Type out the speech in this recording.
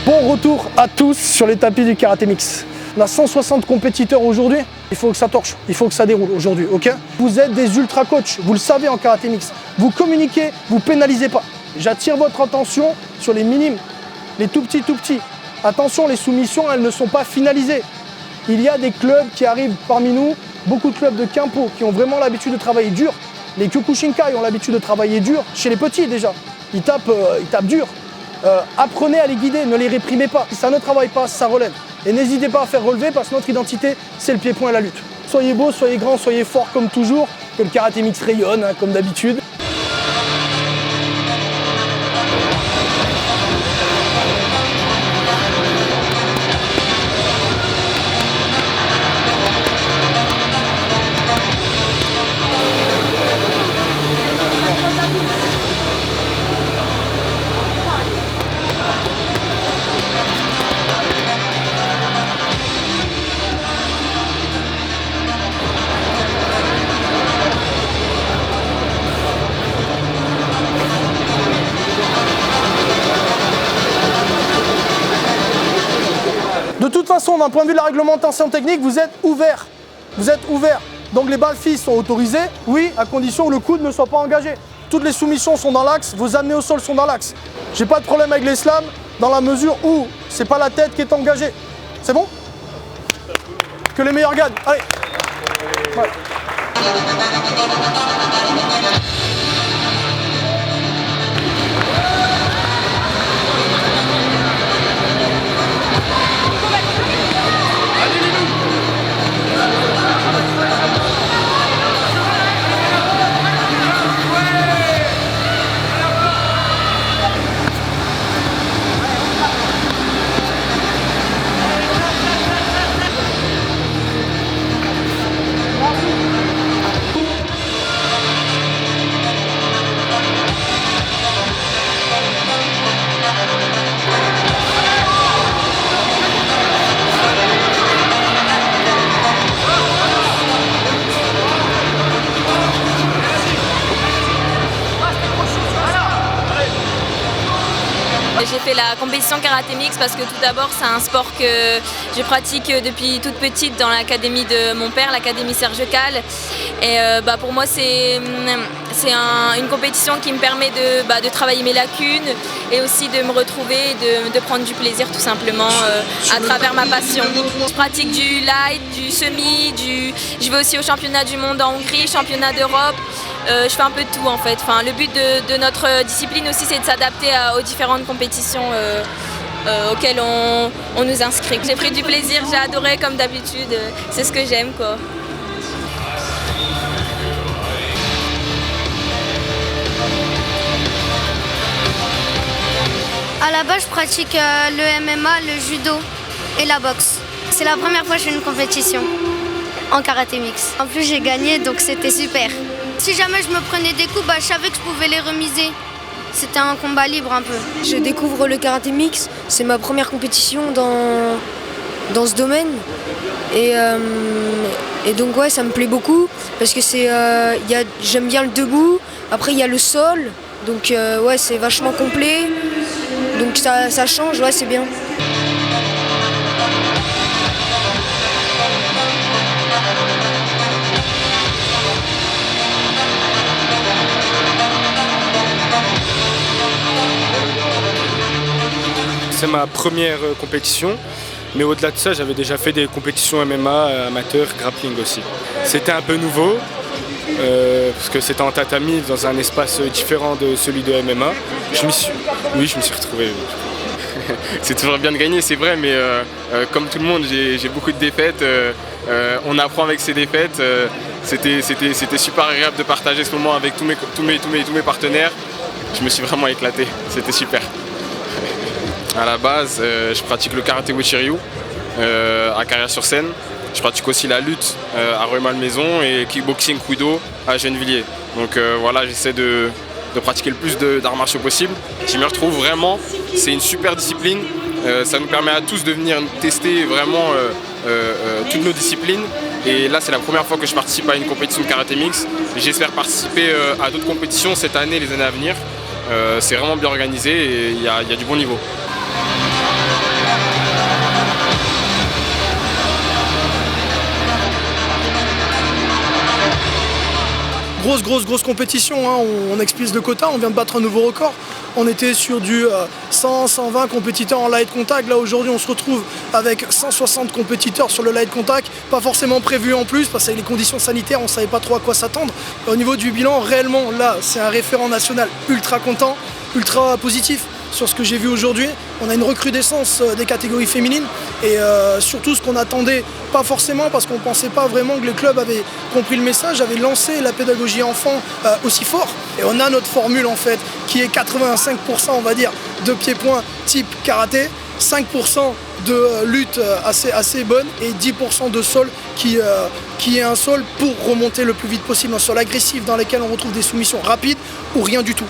Bon retour à tous sur les tapis du karaté mix. On a 160 compétiteurs aujourd'hui, il faut que ça torche, il faut que ça déroule aujourd'hui, ok? Vous êtes des ultra coachs, vous le savez en karaté mix. Vous communiquez, vous pénalisez pas. J'attire votre attention sur les minimes, les tout petits. Attention, les soumissions, elles ne sont pas finalisées. Il y a des clubs qui arrivent parmi nous, beaucoup de clubs de Kempo qui ont vraiment l'habitude de travailler dur. Les Kyokushinkai ont l'habitude de travailler dur, chez les petits déjà. Ils tapent dur. Apprenez à les guider, ne les réprimez pas. Si ça ne travaille pas, ça relève. Et n'hésitez pas à faire relever parce que notre identité, c'est le pied-point et la lutte. Soyez beaux, soyez grands, soyez forts comme toujours, que le karaté mix rayonne, comme d'habitude. De toute façon, d'un point de vue de la réglementation technique, vous êtes ouverts. Vous êtes ouverts. Donc les balles filles sont autorisées, oui, à condition que le coude ne soit pas engagé. Toutes les soumissions sont dans l'axe, vos amenés au sol sont dans l'axe. J'ai pas de problème avec l'islam dans la mesure où c'est pas la tête qui est engagée. C'est bon? Que les meilleurs gagnent. Allez. Ouais. J'ai fait la compétition karaté mix parce que tout d'abord c'est un sport que je pratique depuis toute petite dans l'académie de mon père, l'académie Serge Cal. Et pour moi c'est une compétition qui me permet de travailler mes lacunes et aussi de me retrouver, de prendre du plaisir tout simplement à travers ma passion. Je pratique du light, du semi, je vais aussi au championnat du monde en Hongrie, championnat d'Europe. Je fais un peu de tout en fait. Enfin, le but de notre discipline aussi c'est de s'adapter aux différentes compétitions auxquelles on nous inscrit. J'ai pris du plaisir, j'ai adoré comme d'habitude, c'est ce que j'aime quoi. À la base, je pratique le MMA, le judo et la boxe. C'est la première fois que je fais une compétition en karaté mix. En plus, j'ai gagné, donc c'était super. Si jamais je me prenais des coups, je savais que je pouvais les remiser. C'était un combat libre un peu. Je découvre le karaté mix, c'est ma première compétition dans ce domaine. Et donc ouais, ça me plaît beaucoup parce que j'aime bien le debout, après il y a le sol, donc ouais, c'est vachement complet. Donc ça change, ouais, c'est bien. C'est ma première compétition, mais au-delà de ça, j'avais déjà fait des compétitions MMA, amateurs, grappling aussi. C'était un peu nouveau, parce que c'était en tatami, dans un espace différent de celui de MMA. Je m'y suis retrouvé. C'est toujours bien de gagner, c'est vrai, mais comme tout le monde, j'ai beaucoup de défaites. On apprend avec ces défaites. C'était super agréable de partager ce moment avec tous mes partenaires. Je me suis vraiment éclaté, c'était super. À la base, je pratique le karaté Uechi-Ryu à Carrière-sur-Seine. Je pratique aussi la lutte à Rueil-Malmaison et kickboxing Kudo à Gennevilliers. Donc voilà, j'essaie de pratiquer le plus d'arts martiaux possible. Je me retrouve vraiment, c'est une super discipline. Ça nous permet à tous de venir tester vraiment toutes nos disciplines. Et là, c'est la première fois que je participe à une compétition de karaté mix. J'espère participer à d'autres compétitions cette année et les années à venir. C'est vraiment bien organisé et il y a du bon niveau. Grosse compétition, hein. On expulse de quota, on vient de battre un nouveau record. On était sur du 100-120 compétiteurs en light contact. Là aujourd'hui on se retrouve avec 160 compétiteurs sur le light contact. Pas forcément prévu en plus parce que les conditions sanitaires on ne savait pas trop à quoi s'attendre. Au niveau du bilan, réellement là c'est un référent national ultra content, ultra positif sur ce que j'ai vu aujourd'hui. On a une recrudescence des catégories féminines et surtout ce qu'on attendait, pas forcément parce qu'on ne pensait pas vraiment que les clubs avaient compris le message, avaient lancé la pédagogie enfant aussi fort. Et on a notre formule en fait qui est 85% on va dire de pieds-points type karaté, 5% de lutte assez bonne et 10% de sol qui est un sol pour remonter le plus vite possible sur l'agressif dans lequel on retrouve des soumissions rapides ou rien du tout.